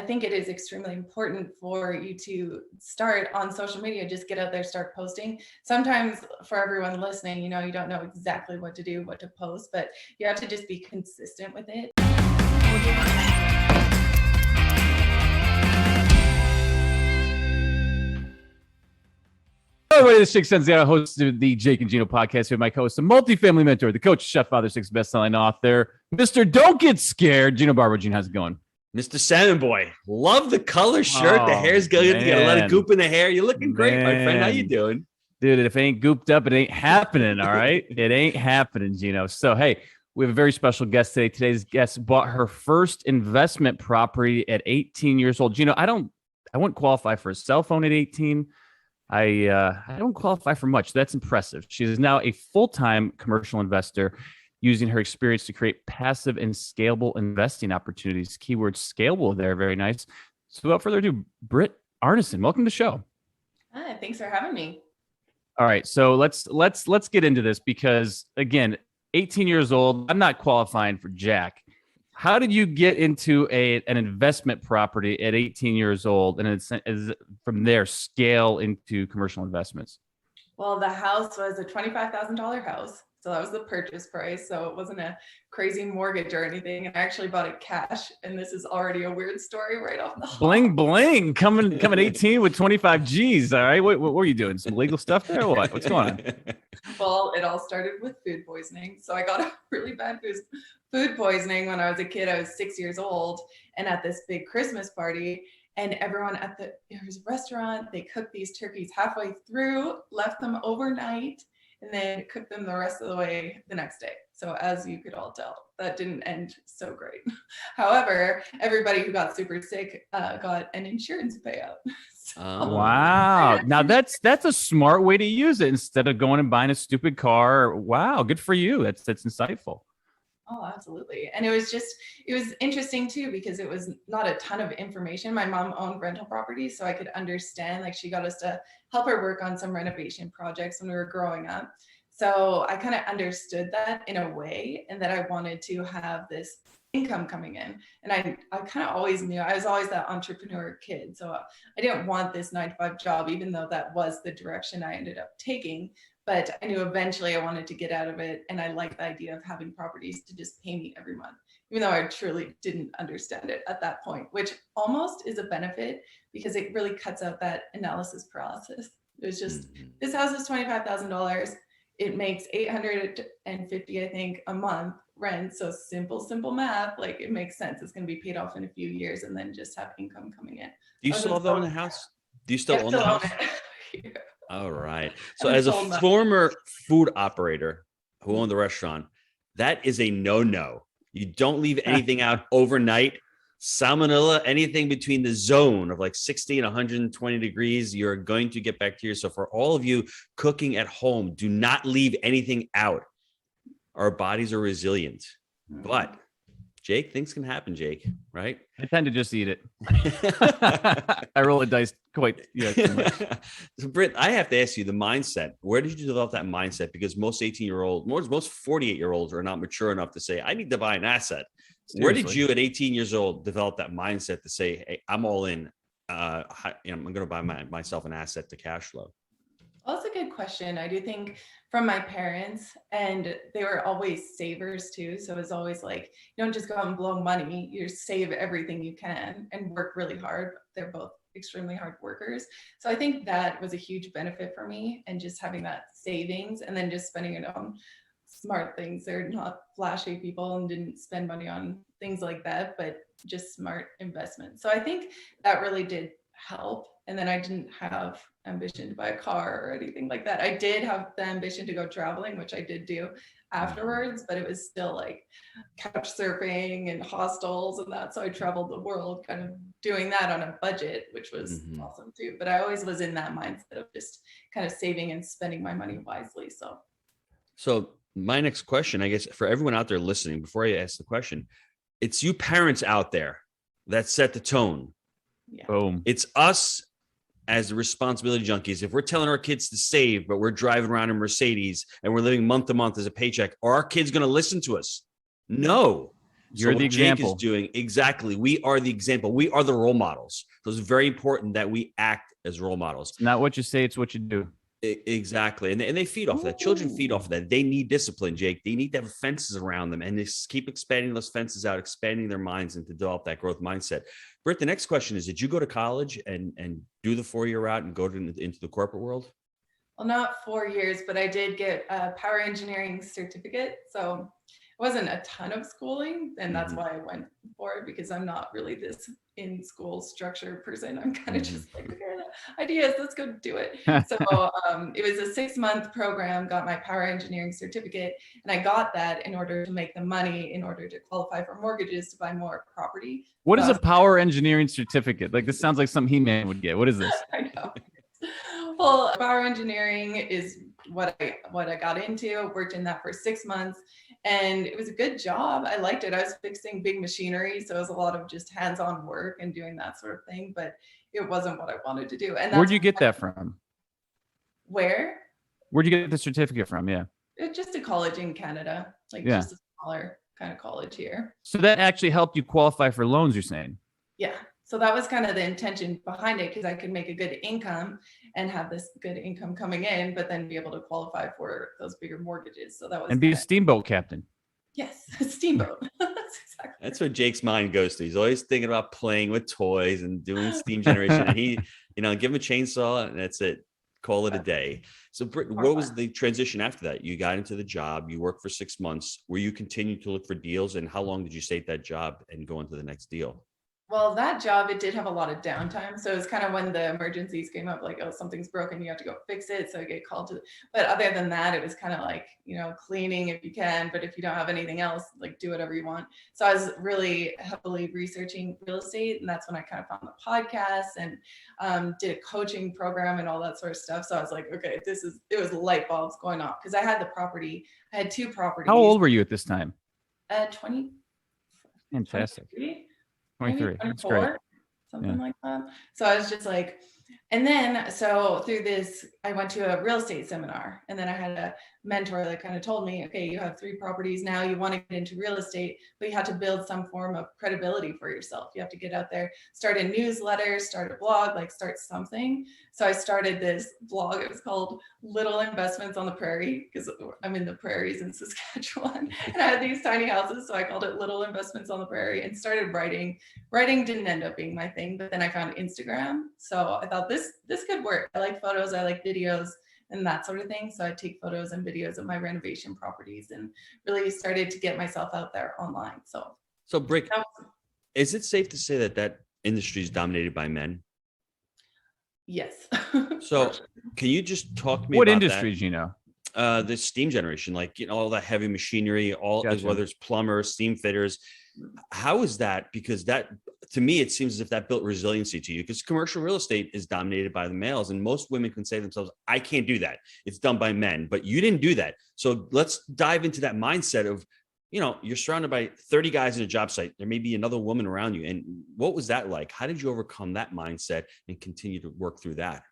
I think it is extremely important for you to start on social media, just get out there, start posting. Sometimes for everyone listening, you don't know exactly what to do, what to post, but you have to just be consistent with it. Hello, everybody. This is Jake Senziano, host of the Jake and Gino podcast with my co-host, a multifamily mentor, the coach, chef, father, 6 best-selling author, Mr. Don't Get Scared, Gino Barber. Gino, how's it going? Mr. Salmon Boy, love the color shirt. The hair's good. You got a lot of goop in the hair. You're looking great, my friend. How you doing? Dude, if it ain't gooped up, it ain't happening, all right? It ain't happening, Gino. So, hey, we have a very special guest today. Today's guest bought her first investment property at 18 years old. Gino, I wouldn't qualify for a cell phone at 18. I don't qualify for much. That's impressive. She is now a full-time commercial investor, using her experience to create passive and scalable investing opportunities. Keyword scalable there. Very nice. So without further ado, Britt Arnason, welcome to the show. Hi, thanks for having me. All right. So let's get into this because, again, 18 years old, I'm not qualifying for jack. How did you get into an investment property at 18 years old, and it's from there scale into commercial investments? Well, the house was a $25,000 house. So that was the purchase price. So it wasn't a crazy mortgage or anything. And I actually bought it cash. And this is already a weird story right off the hop. Bling, bling. Coming 18 with 25 G's. All right. What were you doing? Some illegal stuff there or what? What's going on? Well, it all started with food poisoning. So I got a really bad food poisoning when I was a kid. I was 6 years old and at this big Christmas party. And everyone there was a restaurant. They cooked these turkeys halfway through, left them overnight, and then cooked them the rest of the way the next day. So as you could all tell, that didn't end so great. However, everybody who got super sick got an insurance payout. So, wow. Now that's a smart way to use it instead of going and buying a stupid car. Wow. Good for you. That's insightful. Oh, absolutely. And it was interesting too, because it was not a ton of information. My mom owned rental properties, so I could understand, like she got us to help her work on some renovation projects when we were growing up. So I kind of understood that in a way, and that I wanted to have this income coming in. And I kind of always knew I was always that entrepreneur kid. So I didn't want this 9-to-5 job, even though that was the direction I ended up taking. But I knew eventually I wanted to get out of it. And I liked the idea of having properties to just pay me every month, even though I truly didn't understand it at that point, which almost is a benefit because it really cuts out that analysis paralysis. It was just, this house is $25,000. It makes $850, I think, a month rent. So simple math, like it makes sense. It's going to be paid off in a few years and then just have income coming in. Do you still own the house? Do you still own the house? Yeah. All right. So as a former food operator who owned the restaurant, that is a no-no. You don't leave anything out overnight. Salmonella, anything between the zone of like 60 and 120 degrees, you're going to get bacteria. So for all of you cooking at home, do not leave anything out. Our bodies are resilient. But Jake, things can happen, Jake, right? I tend to just eat it. I roll the dice quite too much. So Britt, I have to ask you the mindset. Where did you develop that mindset? Because most 18-year-olds, most 48-year-olds are not mature enough to say, I need to buy an asset. Seriously. Where did you at 18 years old develop that mindset to say, hey, I'm all in. I'm going to buy myself an asset to cash flow? Well, that's a good question. I do think from my parents, and they were always savers too. So it was always like, you don't just go out and blow money, you save everything you can and work really hard. They're both extremely hard workers. So I think that was a huge benefit for me, and just having that savings and then just spending it on smart things. They're not flashy people and didn't spend money on things like that, but just smart investments. So I think that really did help. And then I didn't have ambition to buy a car or anything like that. I did have the ambition to go traveling, which I did do afterwards, but it was still like couch surfing and hostels and that. So I traveled the world kind of doing that on a budget, which was awesome too. But I always was in that mindset of just kind of saving and spending my money wisely. So my next question, I guess, for everyone out there listening, before I ask the question, it's you parents out there that set the tone. Yeah. Boom. It's us as the responsibility junkies. If we're telling our kids to save, but we're driving around in Mercedes and we're living month to month as a paycheck, are our kids going to listen to us? No. You're the example. Jake is doing, exactly. We are the example. We are the role models. So it's very important that we act as role models. It's not what you say, it's what you do. Exactly. And they feed off of that. Children feed off of that. They need discipline, Jake. They need to have fences around them and just keep expanding those fences out, expanding their minds and to develop that growth mindset. Britt, the next question is, did you go to college and do the 4-year route and go into the corporate world? Well, not 4 years, but I did get a power engineering certificate. So it wasn't a ton of schooling, and that's why I went for it, because I'm not really this in school structure person. I'm kind of just like, okay, ideas, let's go do it. So it was a 6-month program, got my power engineering certificate, and I got that in order to make the money in order to qualify for mortgages to buy more property. What is a power engineering certificate? Like, this sounds like something He-Man would get. What is this? I know. Well, power engineering is what I got into. Worked in that for 6 months, and it was a good job. I liked it. I was fixing big machinery, so it was a lot of just hands-on work and doing that sort of thing, but it wasn't what I wanted to do. And where'd you get that from? Where'd you get the certificate from? Yeah. Just a college in Canada, just a smaller kind of college here. So that actually helped you qualify for loans, you're saying? Yeah. So that was kind of the intention behind it, because I could make a good income and have this good income coming in, but then be able to qualify for those bigger mortgages. So that was, and be a steamboat captain. Yes, a steamboat. That's what Jake's mind goes to. He's always thinking about playing with toys and doing steam generation. And he, give him a chainsaw and that's it. Call it a day. So Britt, what was the transition after that? You got into the job, you worked for 6 months. Were you continuing to look for deals, and how long did you stay at that job and go into the next deal? Well, that job, it did have a lot of downtime. So it's kind of when the emergencies came up, like, oh, something's broken, you have to go fix it. So I get called to, but other than that, it was kind of like, cleaning if you can, but if you don't have anything else, like, do whatever you want. So I was really heavily researching real estate. And that's when I kind of found the podcast and did a coaching program and all that sort of stuff. So I was like, okay, it was light bulbs going off, because I had I had 2 properties. How old were you at this time? 20. Fantastic. 23. That's great. Something like that. So I was just like, and then, so through this, I went to a real estate seminar, and then I had a mentor that kind of told me, okay, you have 3 properties now, you want to get into real estate, but you have to build some form of credibility for yourself. You have to get out there, start a newsletter, start a blog, start something. So I started this blog. It was called Little Investments on the Prairie, because I'm in the prairies in Saskatchewan, and I had these tiny houses. So I called it Little Investments on the Prairie and started writing. Writing didn't end up being my thing, but then I found Instagram. So I thought this could work. I like photos, I like videos and that sort of thing. So I take photos and videos of my renovation properties and really started to get myself out there online. So Britt, is it safe to say that industry is dominated by men? Yes. So can you just talk to me what about industries, the steam generation, all that heavy machinery, Gotcha. Whether it's plumbers, steam fitters. How is that? Because that, to me, it seems as if that built resiliency to you, because commercial real estate is dominated by the males, and most women can say to themselves, I can't do that. It's done by men, but you didn't do that. So let's dive into that mindset of, you're surrounded by 30 guys in a job site. There may be another woman around you. And what was that like? How did you overcome that mindset and continue to work through that?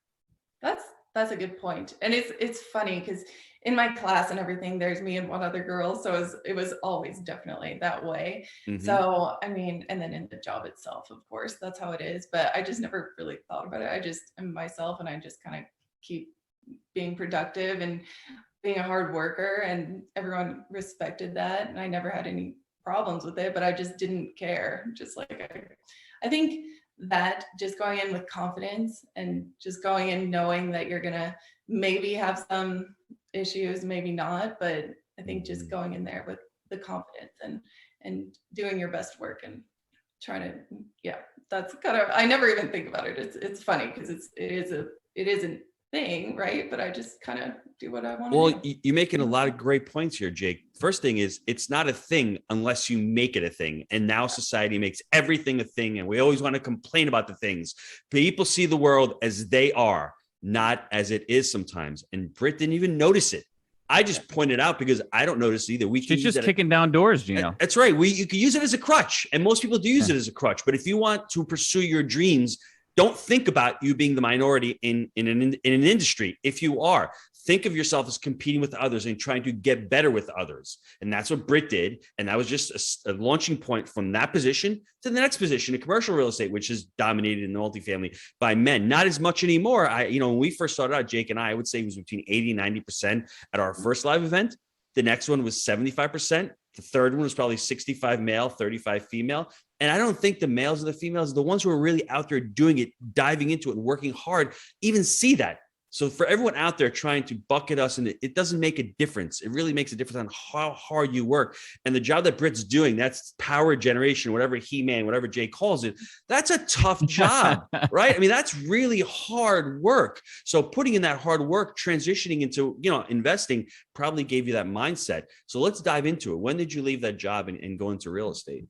That's a good point. And it's funny, because in my class and everything, there's me and one other girl. So it was always definitely that way. Mm-hmm. So, and then in the job itself, of course, that's how it is. But I just never really thought about it. I just am myself, and I just kind of keep being productive and being a hard worker, and everyone respected that. And I never had any problems with it, but I just didn't care. Just like, I think that just going in with confidence and just going in knowing that you're going to maybe have some issues, maybe not, but I think just going in there with the confidence and doing your best work and trying to, that's kind of, I never even think about it. It's funny, because it is a thing, right? But I just kind of do what I want to do. Well, you're making a lot of great points here, Jake. First thing is, it's not a thing unless you make it a thing. And now society makes everything a thing. And we always want to complain about the things. People see the world as they are, not as it is sometimes. And Britt didn't even notice it. I just pointed out because I don't notice either. She's just kicking down doors, Gino. That's right. You can use it as a crutch. And most people do use it as a crutch. But if you want to pursue your dreams, don't think about you being the minority in an industry. If you are, think of yourself as competing with others and trying to get better with others. And that's what Britt did. And that was just a launching point from that position to the next position in commercial real estate, which is dominated in the multifamily by men. Not as much anymore. When we first started out, Jake and I would say it was between 80 and 90% at our first live event. The next one was 75%. The third one was probably 65 male, 35 female. And I don't think the males and the females, the ones who are really out there doing it, diving into it and working hard, even see that. So for everyone out there trying to bucket us, and it doesn't make a difference. It really makes a difference on how hard you work. And the job that Britt's doing, that's power generation, whatever He-Man, whatever Jay calls it, that's a tough job, right? I mean, that's really hard work. So putting in that hard work, transitioning into, investing probably gave you that mindset. So let's dive into it. When did you leave that job and go into real estate?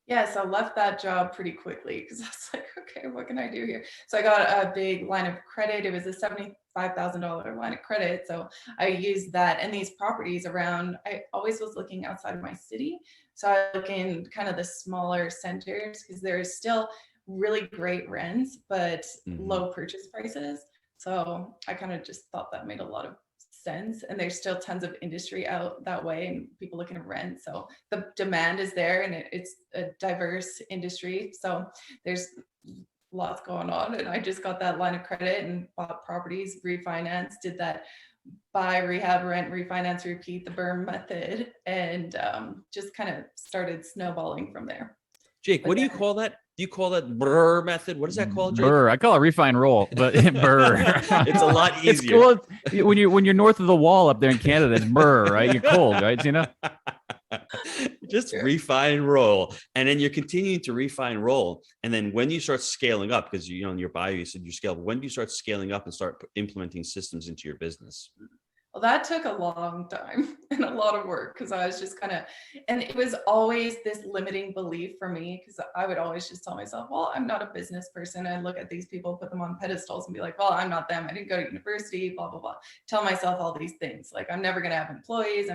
Yes, I left that job pretty quickly because I was like, okay, what can I do here? So I got a big line of credit. It was a $75,000 line of credit. So I used that, and these properties around, I always was looking outside of my city. So I look in kind of the smaller centers because there's still really great rents, but low purchase prices. So I kind of just thought that made a lot of sense, and there's still tons of industry out that way and people looking to rent, so the demand is there, and it's a diverse industry, so there's lots going on. And I just got that line of credit and bought properties, refinanced, did that buy, rehab, rent, refinance, repeat, the BRRRR method, and just kind of started snowballing from there. Jake, what do you call that? Do you call that BRRRR method? What is that called, Jake? BRRRR. I call it Refi Roll, but BRRRR. It's a lot easier. It's cool when you're north of the wall up there in Canada. It's BRRRR, right? You're cold, right? Just Refi Roll, and then you're continuing to Refi Roll, and then when you start scaling up, because in your bio you said you scale. When do you start scaling up and start implementing systems into your business? Well, that took a long time and a lot of work, because I was just and it was always this limiting belief for me, because I would always just tell myself, well, I'm not a business person. I look at these people, put them on pedestals and be like, well, I'm not them. I didn't go to university, blah, blah, blah. Tell myself all these things. Like, I'm never going to have employees.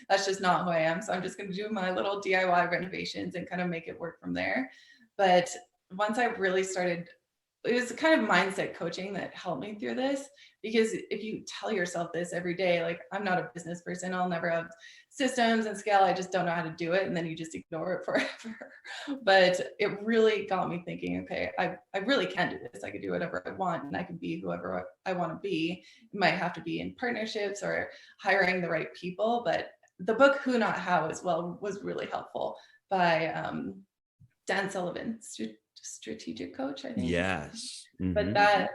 That's just not who I am. So I'm just going to do my little DIY renovations and kind of make it work from there. But once I really started, it was kind of mindset coaching that helped me through this, because if you tell yourself this every day, like, I'm not a business person, I'll never have systems and scale, I just don't know how to do it, and then you just ignore it forever. But it really got me thinking, okay, I really can do this. I can do whatever I want, and I can be whoever I want to be. It might have to be in partnerships or hiring the right people, but the book Who Not How as well was really helpful, by Dan Sullivan, strategic coach, I think. Yes. But that,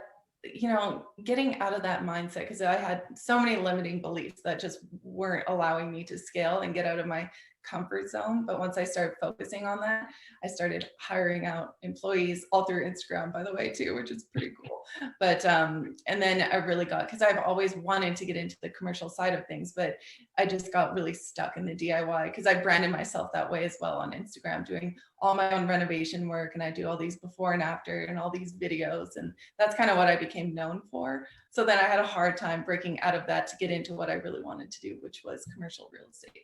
getting out of that mindset, because I had so many limiting beliefs that just weren't allowing me to scale and get out of my comfort zone. But once I started focusing on that, I started hiring out employees, all through Instagram, by the way, too, which is pretty cool. But and then I really got, because I've always wanted to get into the commercial side of things, but I just got really stuck in the DIY, because I branded myself that way as well on Instagram, doing all my own renovation work, and I do all these before and after and all these videos, and that's kind of what I became known for. So then I had a hard time breaking out of that to get into what I really wanted to do, which was commercial real estate.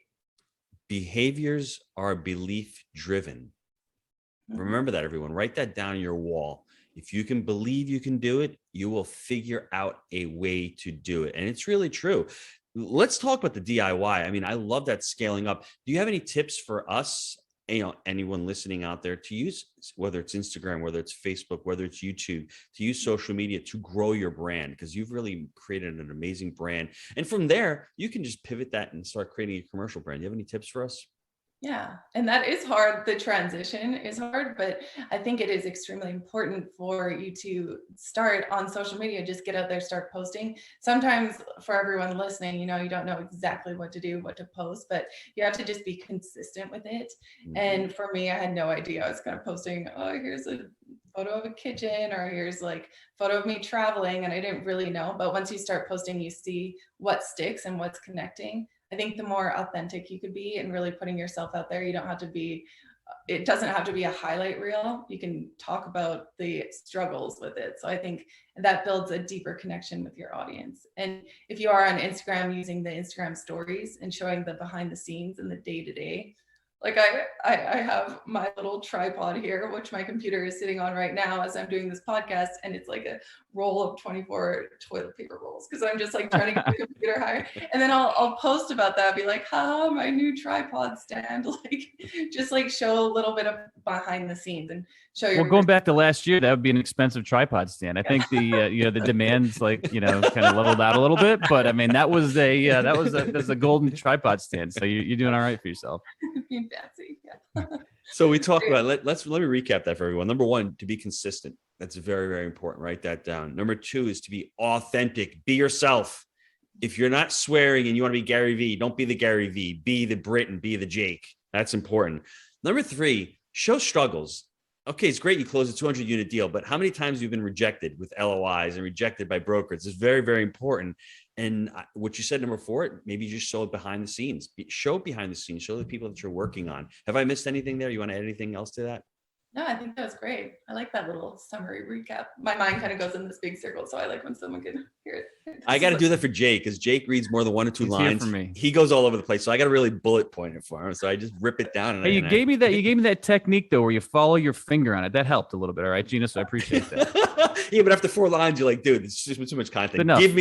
Behaviors are belief driven. Remember that, everyone. Write that down on your wall. If you can believe you can do it, you will figure out a way to do it. And it's really true. Let's talk about the DIY. I mean, I love that scaling up. Do you have any tips for us, anyone listening out there, to use, whether it's Instagram, whether it's Facebook, whether it's YouTube, to use social media to grow your brand? Because you've really created an amazing brand. And from there, you can just pivot that and start creating a commercial brand. Do you have any tips for us? Yeah, and that is hard. The transition is hard, but I think it is extremely important for you to start on social media. Just get out there, start posting. Sometimes for everyone listening, you don't know exactly what to do, what to post, but you have to just be consistent with it. And for me, I had no idea. I was kind of posting, oh, here's a photo of a kitchen, or here's like photo of me traveling, and I didn't really know. But once you start posting, you see what sticks and what's connecting. I think the more authentic you could be and really putting yourself out there, it doesn't have to be a highlight reel. You can talk about the struggles with it. So I think that builds a deeper connection with your audience. And if you are on Instagram, using the Instagram stories and showing the behind the scenes and the day-to-day, Like I have my little tripod here, which my computer is sitting on right now as I'm doing this podcast. And it's like a roll of 24 toilet paper rolls because I'm just like trying to get the computer higher. And then I'll post about that, be like, haha, my new tripod stand. Like just like show a little bit of behind the scenes and show you. Well, going back to last year, that would be an expensive tripod stand. I think the the demands like kind of leveled out a little bit, but I mean that was that's a golden tripod stand. So you're doing all right for yourself. Being fancy, yeah. So we talked about let me recap that for everyone. Number one, to be consistent. That's very, very important. Write that down. Number two is to be authentic. Be yourself. If you're not swearing and you want to be Gary V, don't be the Gary V. Be the Britton. Be the Jake. That's important. Number three, show struggles. Okay, it's great you close a 200 unit deal, but how many times you've been rejected with LOIs and rejected by brokers is very, very important. And what you said, number four, maybe you just show it behind the scenes. Show it behind the scenes. Show the people that you're working on. Have I missed anything there? You want to add anything else to that? No, I think that was great. I like that little summary recap. My mind kind of goes in this big circle, so I like when someone can hear it. I got to do that for Jake because Jake reads more than one or two lines. For me. He goes all over the place, so I got to really bullet point it for him. So I just rip it down. And you gave me that technique though, where you follow your finger on it. That helped a little bit. All right, Gina. So I appreciate that. Yeah, but after 4 lines, you're like, dude, it's just too much content. Give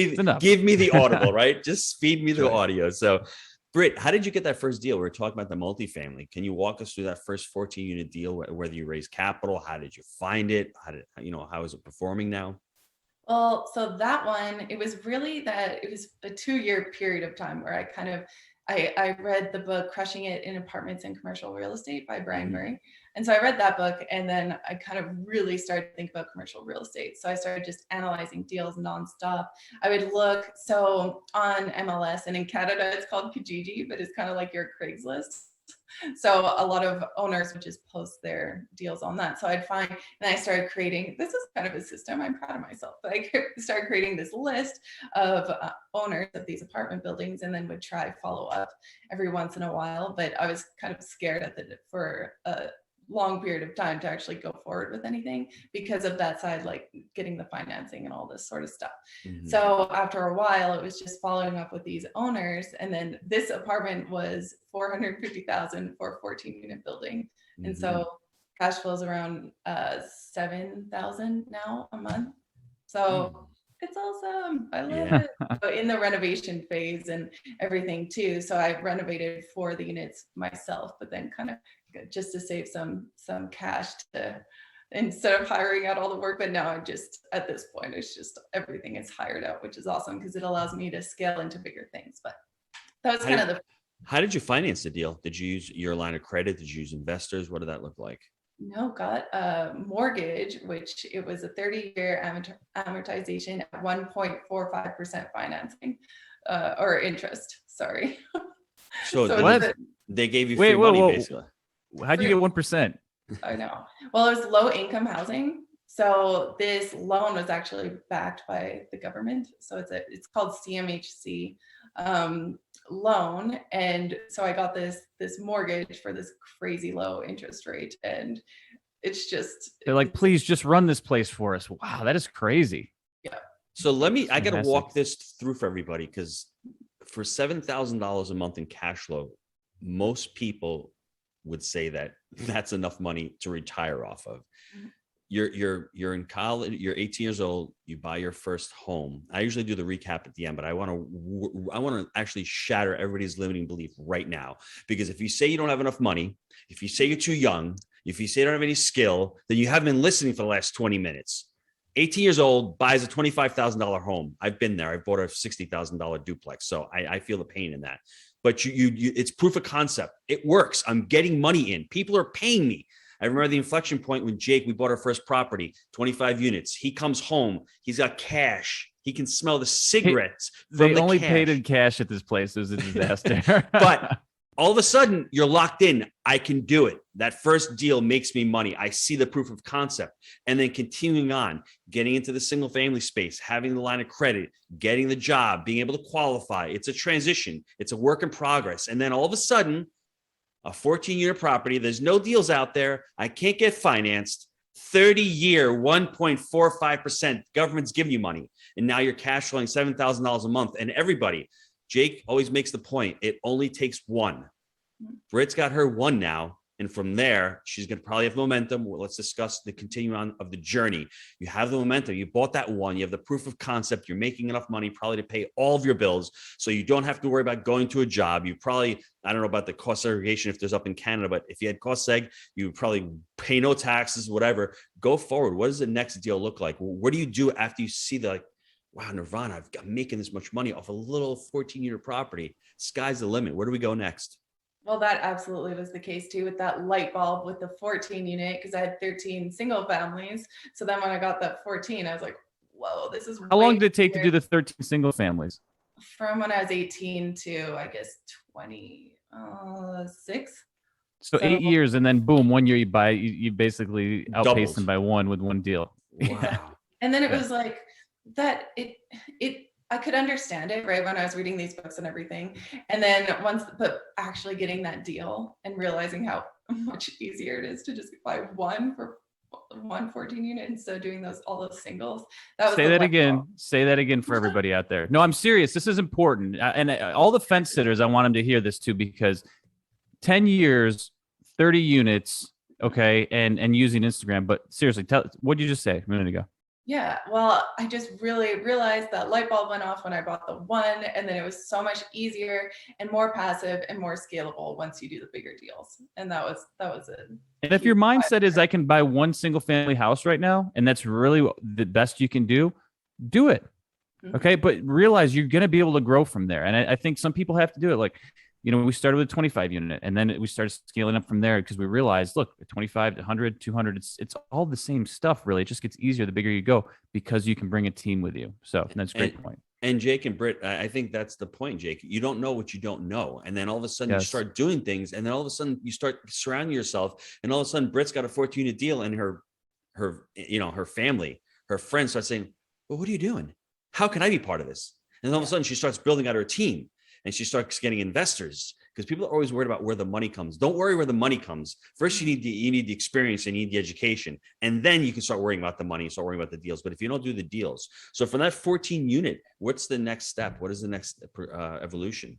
me the audible, right? Just feed me the audio. So. Britt, how did you get that first deal? We were talking about the multifamily. Can you walk us through that first 14 unit deal, whether you raised capital? How did you find it? How is it performing now? Well, so that one, it was a 2-year period of time where I read the book Crushing It in Apartments and Commercial Real Estate by Brian Murray. And so I read that book and then I kind of really started to think about commercial real estate. So I started just analyzing deals nonstop. I would look on MLS, and in Canada it's called Kijiji, but it's kind of like your Craigslist. So a lot of owners would just post their deals on that. So I'd find, and I started creating, this is kind of a system, I'm proud of myself, but I started creating this list of owners of these apartment buildings and then would try follow up every once in a while. But I was kind of scared for a long period of time to actually go forward with anything because of that side, like getting the financing and all this sort of stuff. Mm-hmm. So after a while, it was just following up with these owners. And then this apartment was $450,000 for a 14 unit building. Mm-hmm. And so cash flows around $7,000 now a month. So it's awesome. I love it. So in the renovation phase and everything too. So I renovated 4 of the units myself, but then kind of just to save some cash instead of hiring out all the work. But now at this point, it's just everything is hired out, which is awesome because it allows me to scale into bigger things. But that was how did you finance the deal? Did you use your line of credit? Did you use investors? What did that look like? No, got a mortgage, which it was a 30-year amortization at 1.45% financing or interest. Sorry. So they gave you free money, basically. How'd you get 1%? I know. Well, it was low income housing. So this loan was actually backed by the government. So it's called CMHC loan. And so I got this mortgage for this crazy low interest rate. And they're like, please just run this place for us. Wow, that is crazy. Yeah. So I got to walk this through for everybody because for $7,000 a month in cash flow, most people would say that that's enough money to retire off of. You're in college, you're 18 years old, you buy your first home. I usually do the recap at the end, but I want to actually shatter everybody's limiting belief right now. Because if you say you don't have enough money, if you say you're too young, if you say you don't have any skill, then you haven't been listening for the last 20 minutes. 18 years old, buys a $25,000 home. I've been there. I've bought a $60,000 duplex. So I feel the pain in that. But it's proof of concept. It works. I'm getting money in. People are paying me. I remember the inflection point when Jake, we bought our first property, 25 units. He comes home. He's got cash. He can smell the cigarettes. They only paid in cash at this place. It was a disaster. But all of a sudden, you're locked in. I can do it. That first deal makes me money. I see the proof of concept. And then continuing on, getting into the single family space, having the line of credit, getting the job, being able to qualify. It's a transition. It's a work in progress. And then all of a sudden, a 14-unit property, there's no deals out there. I can't get financed. 30-year, 1.45%. Government's giving you money. And now you're cash flowing $7,000 a month. And everybody, Jake always makes the point, it only takes one. Britt's got her one now. And from there, she's going to probably have momentum. Well, let's discuss the continuum of the journey. You have the momentum. You bought that one. You have the proof of concept. You're making enough money probably to pay all of your bills. So you don't have to worry about going to a job. You probably, I don't know about the cost segregation if there's up in Canada, but if you had cost seg, you would probably pay no taxes, whatever. Go forward. What does the next deal look like? What do you do after you see the, like, wow, Nirvana, I'm making this much money off a little 14-unit property. Sky's the limit. Where do we go next? Well, that absolutely was the case too with that light bulb with the 14 unit, because I had 13 single families. So then when I got that 14, I was like, whoa, this is How long did it take to do the 13 single families? From when I was 18 to, I guess, 26. So 8 years, and then boom, 1 year you basically outpaced them by one with one deal. Wow. And then it was like that I could understand it, right, when I was reading these books and everything. And then but actually getting that deal and realizing how much easier it is to just buy one for 14 unit instead of doing all those singles. Say that again. Say that again for everybody out there. No, I'm serious. This is important. And all the fence sitters, I want them to hear this too, because 10 years, 30 units, okay, and using Instagram. But seriously, what did you just say a minute ago? Yeah, well, I just really realized that light bulb went off when I bought the one, and then it was so much easier and more passive and more scalable once you do the bigger deals. And that was it. And if your mindset is I can buy one single family house right now, and that's really the best you can do it. Okay. But realize you're going to be able to grow from there. And I think some people have to do it. Like, we started with a 25 unit, and then we started scaling up from there because we realized, look, 25, 100, 200, it's all the same stuff, really. It just gets easier the bigger you go because you can bring a team with you. So that's a great point. And Jake and Britt, I think that's the point, Jake. You don't know what you don't know. And then all of a sudden you start doing things, and then all of a sudden you start surrounding yourself, and all of a sudden Britt's got a 14-unit deal, and her family, her friends start saying, well, what are you doing? How can I be part of this? And all of a sudden she starts building out her team. And she starts getting investors, because people are always worried about where the money comes. Don't worry where the money comes. First, you need the experience, and you need the education, and then you can start worrying about the money, start worrying about the deals. But if you don't do the deals, so from that 14 unit, what's the next step? What is the next evolution?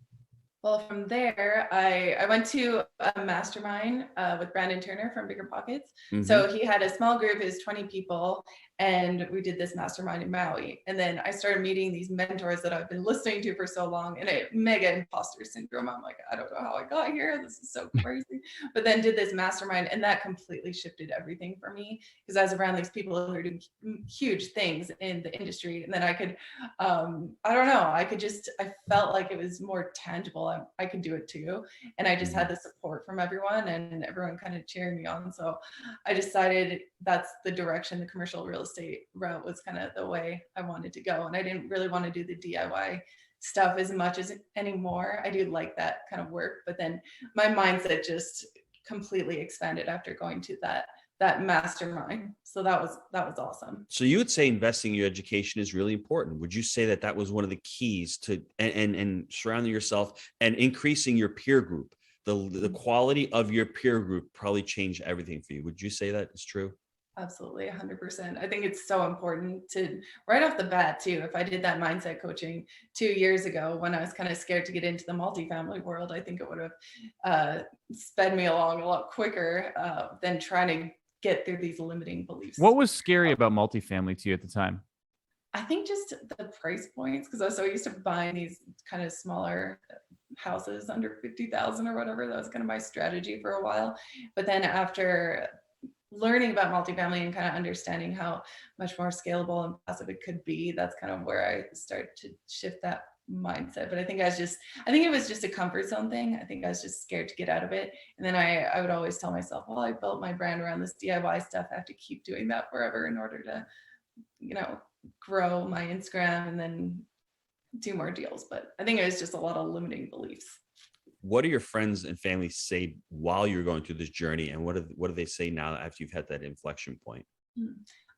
Well, from there, I went to a mastermind with Brandon Turner from Bigger Pockets. Mm-hmm. So he had a small group, it was 20 people, and we did this mastermind in Maui. And then I started meeting these mentors that I've been listening to for so long, and mega imposter syndrome. I'm like, I don't know how I got here. This is so crazy. But then did this mastermind, and that completely shifted everything for me, because I was around these people who are doing huge things in the industry. And then I could, I don't know, I felt like it was more tangible. I could do it too. And I just had the support from everyone, and everyone kind of cheering me on. So I decided that's the direction. The commercial real estate route was kind of the way I wanted to go. And I didn't really want to do the DIY stuff as much as anymore. I do like that kind of work, but then my mindset just completely expanded after going to that mastermind. So that was awesome. So you would say investing in your education is really important. Would you say that was one of the keys to and surrounding yourself and increasing your peer group? The quality of your peer group probably changed everything for you. Would you say that is true? Absolutely, 100%. I think it's so important to right off the bat too. If I did that mindset coaching 2 years ago when I was kind of scared to get into the multifamily world, I think it would have sped me along a lot quicker than trying to get through these limiting beliefs. What was scary about multifamily to you at the time? I think just the price points, because I was so used to buying these kind of smaller houses under 50,000 or whatever. That was kind of my strategy for a while. But then after learning about multifamily and kind of understanding how much more scalable and passive it could be, that's kind of where I started to shift that mindset. But I think it was just a comfort zone thing. I think I was just scared to get out of it. And then I would always tell myself, well, I built my brand around this DIY stuff. I have to keep doing that forever in order to, grow my Instagram and then do more deals. But I think it was just a lot of limiting beliefs. What do your friends and family say while you're going through this journey? And what do they say now after you've had that inflection point?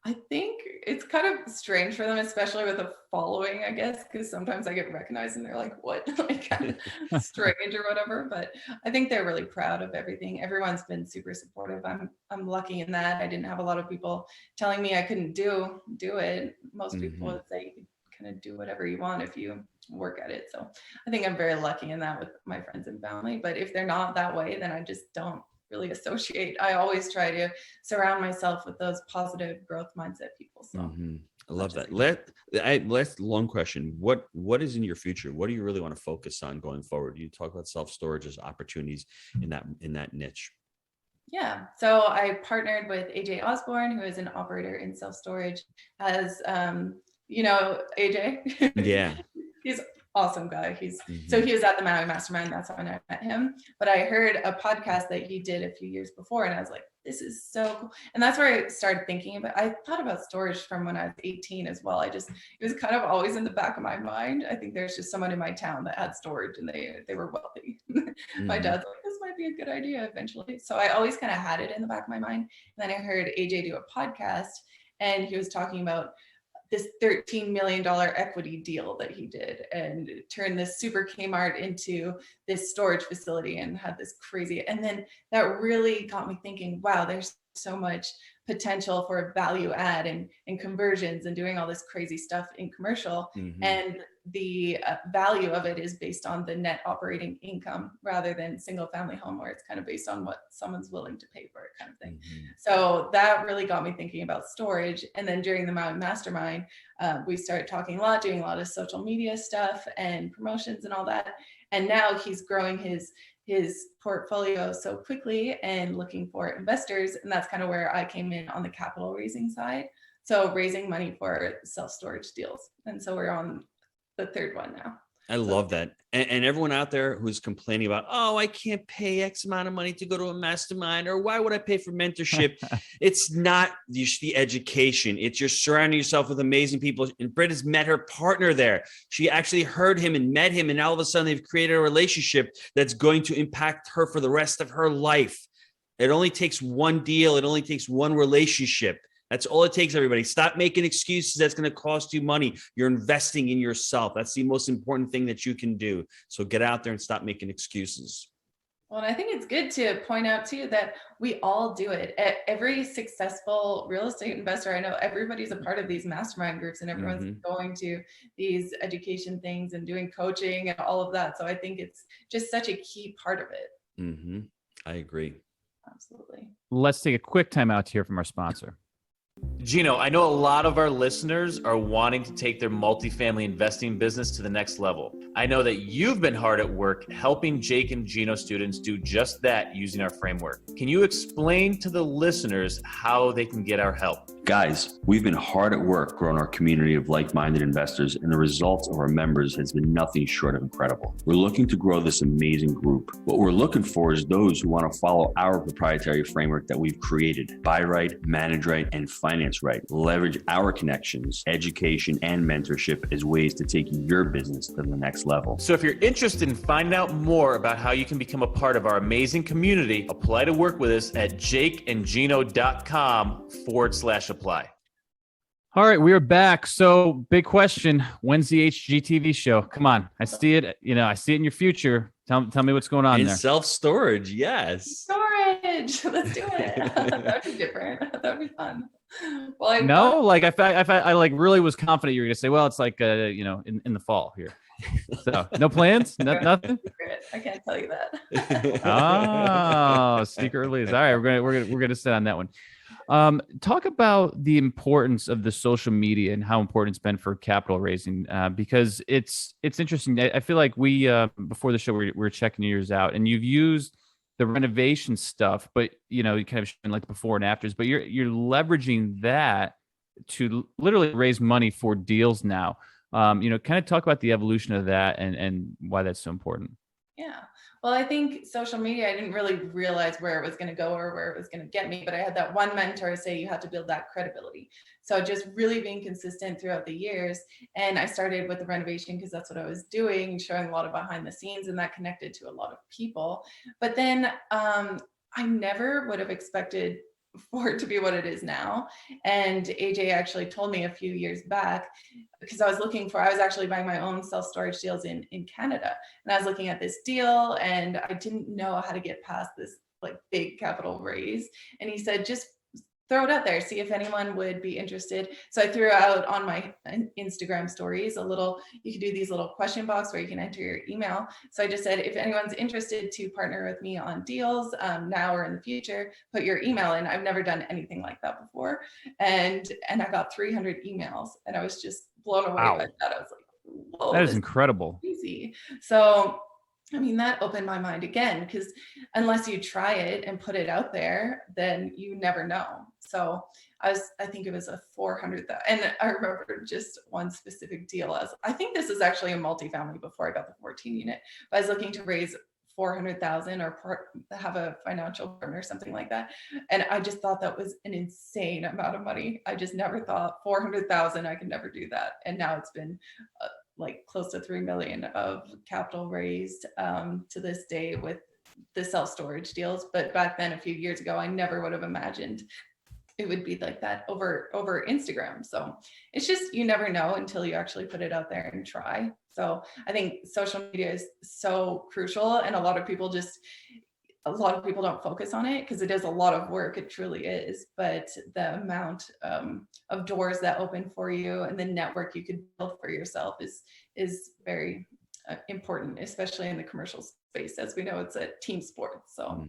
I think it's kind of strange for them, especially with a following, I guess, because sometimes I get recognized and they're like, what? Like kind of strange or whatever. But I think they're really proud of everything. Everyone's been super supportive. I'm lucky in that. I didn't have a lot of people telling me I couldn't do it. Most people would say you can kind of do whatever you want if you work at it. So I think I'm very lucky in that with my friends and family. But if they're not that way, then I just don't really associate. I always try to surround myself with those positive growth mindset people. So I love that. Last long question. What is in your future? What do you really want to focus on going forward? You talk about self-storage as opportunities in that niche. Yeah. So I partnered with AJ Osborne, who is an operator in self-storage, as AJ. Yeah. He's an awesome guy. So he was at the Maui Mastermind. That's when I met him. But I heard a podcast that he did a few years before, and I was like, this is so cool. And that's where I started thinking about. I thought about storage from when I was 18 as well. It was kind of always in the back of my mind. I think there's just someone in my town that had storage, and they were wealthy. My dad's like, this might be a good idea eventually. So I always kind of had it in the back of my mind. And then I heard AJ do a podcast, and he was talking about this $13 million equity deal that he did and turned this super Kmart into this storage facility and had this crazy. And then that really got me thinking, wow, there's so much potential for value add and conversions and doing all this crazy stuff in commercial. And the value of it is based on the net operating income rather than single family home, where it's kind of based on what someone's willing to pay for it, kind of thing. So that really got me thinking about storage. And then during the Maui Mastermind, we started talking a lot, doing a lot of social media stuff and promotions and all that. And now he's growing his portfolio so quickly and looking for investors. And that's kind of where I came in on the capital raising side. So raising money for self-storage deals. And so we're on the third one now. I love that. And everyone out there who's complaining about, oh, I can't pay X amount of money to go to a mastermind, or why would I pay for mentorship? It's not just the education. It's you're surrounding yourself with amazing people. And Britt has met her partner there. She actually heard him and met him. And all of a sudden they've created a relationship that's going to impact her for the rest of her life. It only takes one deal. It only takes one relationship. That's all it takes, everybody. Stop making excuses. That's going to cost you money. You're investing in yourself. That's the most important thing that you can do. So get out there and stop making excuses. Well, and I think it's good to point out too that we all do it. Every successful real estate investor, I know everybody's a part of these mastermind groups, and everyone's going to these education things and doing coaching and all of that. So I think it's just such a key part of it. I agree. Absolutely. Let's take a quick time out to hear from our sponsor. Gino, I know a lot of our listeners are wanting to take their multifamily investing business to the next level. I know that you've been hard at work helping Jake and Gino students do just that using our framework. Can you explain to the listeners how they can get our help? Guys, we've been hard at work growing our community of like-minded investors, and the results of our members has been nothing short of incredible. We're looking to grow this amazing group. What we're looking for is those who want to follow our proprietary framework that we've created. Buy right, manage right, and finance right. Leverage our connections, education, and mentorship as ways to take your business to the next level. So if you're interested in finding out more about how you can become a part of our amazing community, apply to work with us at jakeandgino.com/apply. All right, we are back. So big question. When's the HGTV show? Come on. I see it. I see it in your future. Tell me what's going on in there. Self-storage. Yes. Storage. Let's do it. That'd be different. That'd be fun. Well, I really was confident you were going to say, well, it's like, in the fall here. So no plans, nothing. I can't tell you that. Oh, secret release. All right. We're going to sit on that one. Talk about the importance of the social media and how important it's been for capital raising, because it's interesting. I feel like we before the show we were checking yours out, and you've used the renovation stuff, but you kind of showing like the before and afters, but you're leveraging that to literally raise money for deals now. Kind of talk about the evolution of that and why that's so important. Yeah. Well, I think social media, I didn't really realize where it was going to go or where it was going to get me, but I had that one mentor say you have to build that credibility. So just really being consistent throughout the years. And I started with the renovation because that's what I was doing, showing a lot of behind the scenes, and that connected to a lot of people. But then I never would have expected for it to be what it is now. And AJ actually told me a few years back, because I was actually buying my own self-storage deals in Canada. And I was looking at this deal and I didn't know how to get past this like big capital raise. And he said, just throw it out there, see if anyone would be interested. So I threw out on my Instagram stories you could do these little question box where you can enter your email. So I just said, if anyone's interested to partner with me on deals now or in the future, put your email in. I've never done anything like that before. And I got 300 emails, and I was just blown away by that. I was like, whoa, that is incredible. Easy. So I mean, that opened my mind again, because unless you try it and put it out there, then you never know. So I think it was a 400, and I remember just one specific deal. I think this is actually a multifamily before I got the 14 unit, but I was looking to raise 400,000 or have a financial partner or something like that. And I just thought that was an insane amount of money. I just never thought 400,000, I could never do that. And now it's been like close to 3 million of capital raised to this day with the self-storage deals. But back then, a few years ago, I never would have imagined it would be like that over Instagram. So it's just, you never know until you actually put it out there and try. So I think social media is so crucial, and a lot of people don't focus on it because it is a lot of work. It truly is. But the amount of doors that open for you and the network you could build for yourself is very important, especially in the commercial space. As we know, it's a team sport. So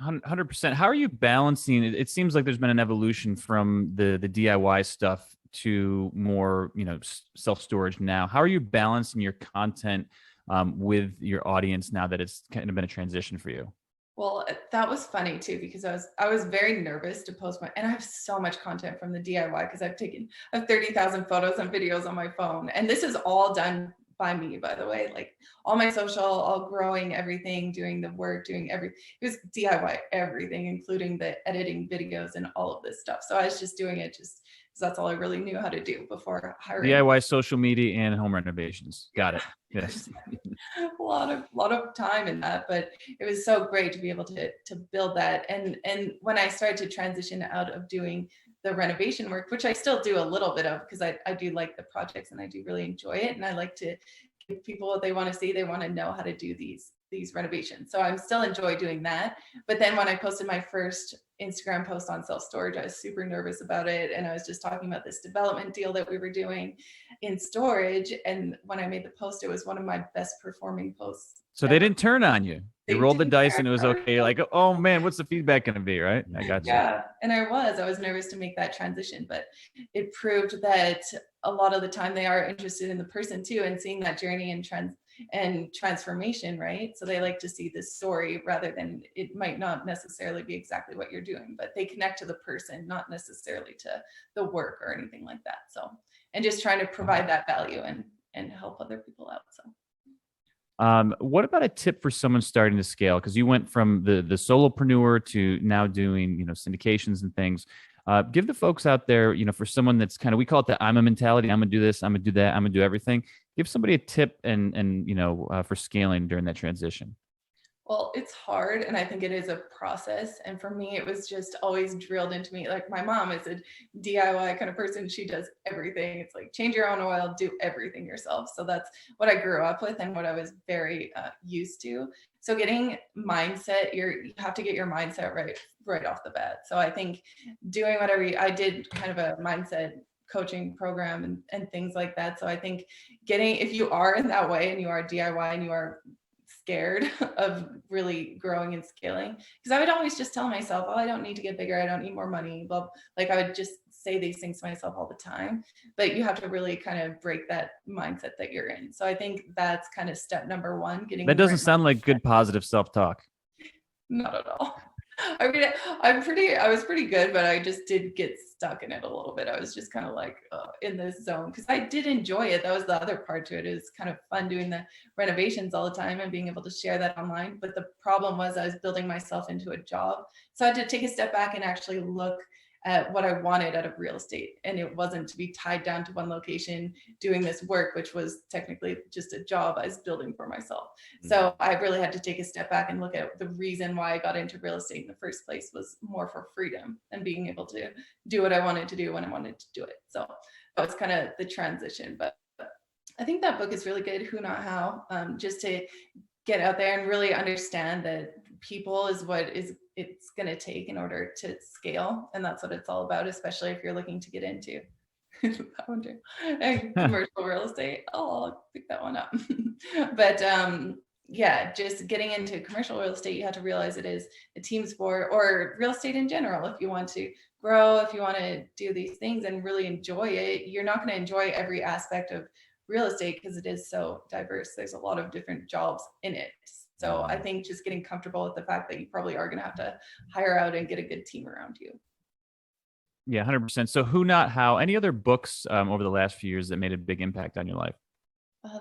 100%. How are you balancing? It seems like there's been an evolution from the DIY stuff to more, self-storage now. How are you balancing your content with your audience now that it's kind of been a transition for you? Well, that was funny too, because I was very nervous to post and I have so much content from the DIY because I have 30,000 photos and videos on my phone. And this is all done by me, by the way, like all my social, all growing everything, doing the work, doing everything. It was DIY everything, including the editing videos and all of this stuff. So I was just doing it just because that's all I really knew how to do before hiring. DIY, social media, and home renovations. Got it. Yes. A lot of time in that, but it was so great to be able to build that. And when I started to transition out of doing the renovation work, which I still do a little bit of because I do like the projects and I do really enjoy it, and I like to give people what they want to see. They want to know how to do these renovations. So I'm still enjoy doing that. But then when I posted my first Instagram post on self-storage, I was super nervous about it. And I was just talking about this development deal that we were doing in storage. And when I made the post, it was one of my best performing posts. So they didn't turn on you. They rolled the dice and it was okay. Like, oh man, what's the feedback going to be? Right. I got you. Yeah. And I was nervous to make that transition, but it proved that a lot of the time they are interested in the person too, and seeing that journey and transformation, right? So they like to see this story rather than it might not necessarily be exactly what you're doing, but they connect to the person, not necessarily to the work or anything like that. So, and just trying to provide that value and help other people out. So. What about a tip for someone starting to scale? Because you went from the solopreneur to now doing, syndications and things. Give the folks out there, for someone that's kind of, we call it the I'm a mentality. I'm gonna do this. I'm gonna do that. I'm gonna do everything. Give somebody a tip and for scaling during that transition. Well, it's hard, and I think it is a process. And for me, it was just always drilled into me. Like my mom is a DIY kind of person. She does everything. It's like change your own oil, do everything yourself. So that's what I grew up with and what I was very used to. So getting mindset, you have to get your mindset right off the bat. So I think doing I did kind of a mindset coaching program and things like that. So I think if you are in that way and you are DIY and you are scared of really growing and scaling, because I would always just tell myself, oh, I don't need to get bigger, I don't need more money, but like I would just say these things to myself all the time. But you have to really kind of break that mindset that you're in. So I think that's kind of step number one. That doesn't sound like good positive self-talk. Not at all. I mean, I was pretty good, but I just did get stuck in it a little bit. I was just kind of like in this zone because I did enjoy it. That was the other part to it. It was kind of fun doing the renovations all the time and being able to share that online. But the problem was I was building myself into a job. So I had to take a step back and actually look at what I wanted out of real estate. And it wasn't to be tied down to one location doing this work, which was technically just a job I was building for myself. So I really had to take a step back and look at the reason why I got into real estate in the first place was more for freedom and being able to do what I wanted to do when I wanted to do it. So that was kind of the transition. But I think that book is really good, Who Not How, just to get out there and really understand that people is what it's going to take in order to scale. And that's what it's all about, especially if you're looking to get into that one too. And commercial real estate. Oh, I'll pick that one up. But yeah, just getting into commercial real estate, you have to realize it is a team sport, or real estate in general. If you want to grow, if you want to do these things and really enjoy it, you're not going to enjoy every aspect of real estate because it is so diverse. There's a lot of different jobs in it. So I think just getting comfortable with the fact that you probably are going to have to hire out and get a good team around you. Yeah, 100%. So Who Not How, any other books over the last few years that made a big impact on your life?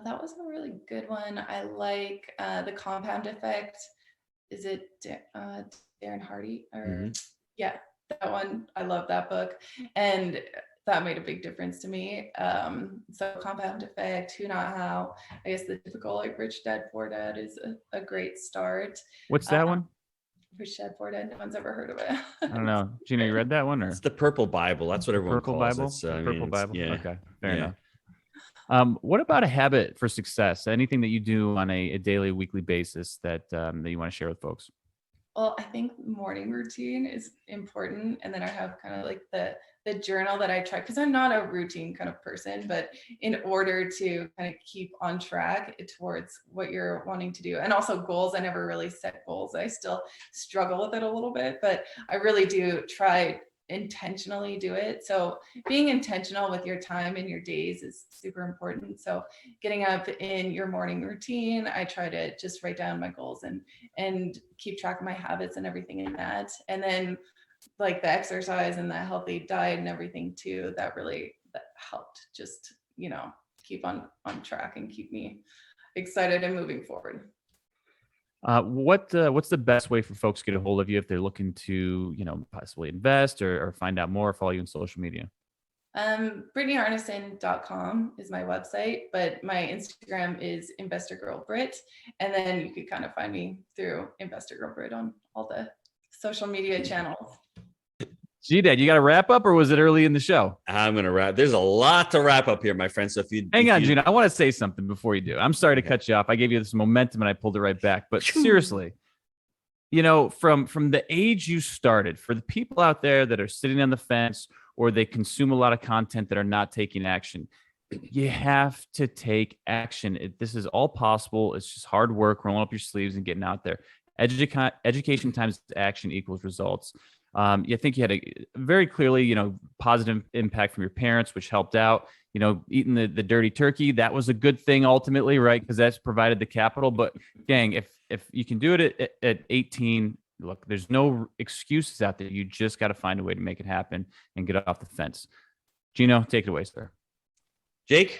That was a really good one. I like The Compound Effect. Is it Darren Hardy? Or yeah, that one. I love that book. And that made a big difference to me. So Compound Effect, Who Not How. I guess the typical like Rich Dad Poor Dad is a great start. What's that one? Rich Dad Poor Dad. No one's ever heard of it. I don't know. Gina, you read that one? Or? It's the Purple Bible. That's what everyone Purple calls Bible? it. Purple Bible. Yeah. Okay, fair enough. What about a habit for success? Anything that you do on a daily, weekly basis that that you want to share with folks? Well, I think morning routine is important. And then I have kind of like the journal that I try, because I'm not a routine kind of person, but in order to kind of keep on track towards what you're wanting to do. And also goals, I never really set goals. I still struggle with it a little bit, but I really do try intentionally do it. So being intentional with your time and your days is super important. So getting up in your morning routine, I try to just write down my goals and keep track of my habits and everything in that. And then like the exercise and the healthy diet and everything too, that helped just, keep on track and keep me excited and moving forward. What's the best way for folks to get a hold of you if they're looking to, possibly invest or find out more, follow you on social media? BrittanyArnason.com is my website, but my Instagram is InvestorGirlBrit. And then you could kind of find me through InvestorGirlBrit on all the social media channels. G-Dad, you got to wrap up, or was it early in the show? I'm going to wrap. There's a lot to wrap up here, my friend. So if you hang on, Gina, I want to say something before you do. I'm sorry to cut you off. I gave you this momentum and I pulled it right back. But seriously, from the age you started, for the people out there that are sitting on the fence or they consume a lot of content that are not taking action, you have to take action. This is all possible. It's just hard work, rolling up your sleeves and getting out there. Education times action equals results. I think you had a very clearly, positive impact from your parents, which helped out. Eating the dirty turkey, that was a good thing ultimately, right? Because that's provided the capital. But gang, if you can do it at 18, look, there's no excuses out there. You just got to find a way to make it happen and get off the fence. Gino, take it away, sir. Jake,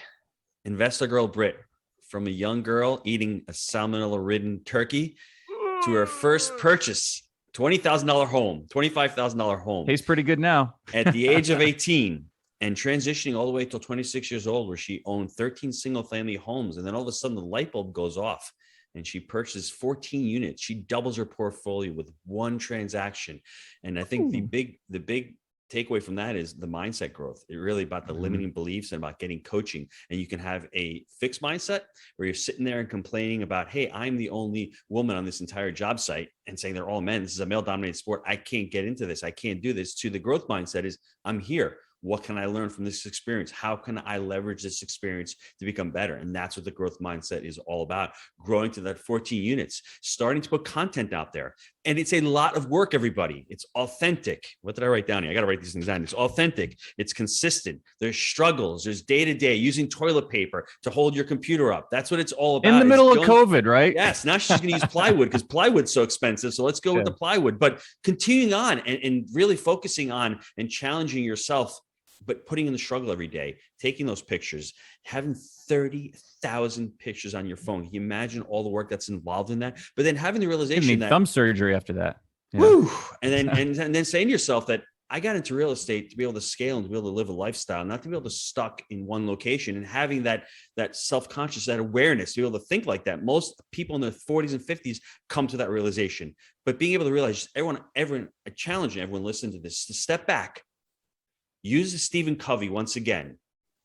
Investor Girl Brit, from a young girl eating a salmonella-ridden turkey to her first purchase. $20,000 home, $25,000 home. Tastes pretty good now. At the age of 18 and transitioning all the way till 26 years old, where she owned 13 single family homes. And then all of a sudden the light bulb goes off and she purchases 14 units. She doubles her portfolio with one transaction. And I think the big takeaway from that is the mindset growth. It's really about the limiting beliefs and about getting coaching. And you can have a fixed mindset where you're sitting there and complaining about, hey, I'm the only woman on this entire job site, and saying they're all men. This is a male dominated sport. I can't get into this. I can't do this. To the growth mindset is, I'm here. What can I learn from this experience? How can I leverage this experience to become better? And that's what the growth mindset is all about. Growing to that 14 units, starting to put content out there. And it's a lot of work, everybody. It's authentic. What did I write down here? I got to write these things down. It's authentic. It's consistent. There's struggles. There's day-to-day using toilet paper to hold your computer up. That's what it's all about. In the middle of COVID, right? Yes. Now she's going to use plywood because plywood's so expensive. So let's go with the plywood. But continuing on and really focusing on and challenging yourself, but putting in the struggle every day, taking those pictures, having 30,000 pictures on your phone. Can you imagine all the work that's involved in that? But then having the realization that thumb surgery after that. Woo! And then saying to yourself that I got into real estate to be able to scale and to be able to live a lifestyle, not to be able to stuck in one location, and having that self-conscious, that awareness, to be able to think like that. Most people in their 40s and 50s come to that realization, but being able to realize everyone, challenging everyone listening to this to step back. Use the Stephen Covey once again.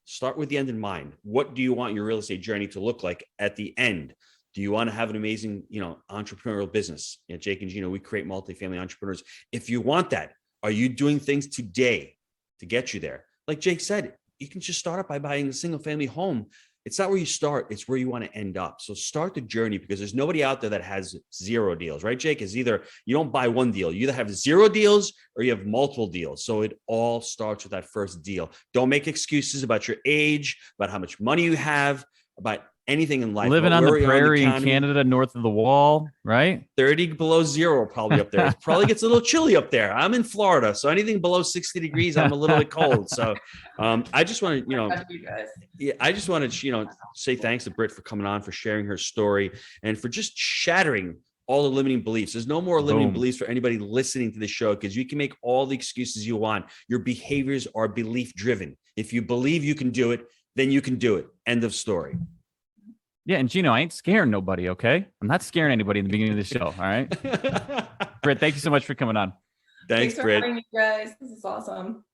Start with the end in mind. What do you want your real estate journey to look like at the end? Do you want to have an amazing, entrepreneurial business? Jake and Gino, we create multifamily entrepreneurs. If you want that, are you doing things today to get you there? Like Jake said, you can just start up by buying a single family home. It's not where you start, it's where you want to end up. So start the journey, because there's nobody out there that has 0 deals, right, Jake? Is either you don't buy one deal, you either have 0 deals or you have multiple deals. So it all starts with that first deal. Don't make excuses about your age, about how much money you have, about anything in life. Living on the prairie in Canada, north of the wall, right? 30 below 0 probably up there. It probably gets a little chilly up there. I'm in Florida, so anything below 60 degrees, I'm a little bit cold. So I just want to, I just wanted to, say thanks to Britt for coming on, for sharing her story, and for just shattering all the limiting beliefs. There's no more limiting beliefs for anybody listening to the show, because you can make all the excuses you want. Your behaviors are belief driven. If you believe you can do it, then you can do it. End of story. Yeah, and Gino, I ain't scaring nobody, okay? I'm not scaring anybody in the beginning of the show, all right? Britt, thank you so much for coming on. Thanks, for Britt. having me, guys. This is awesome.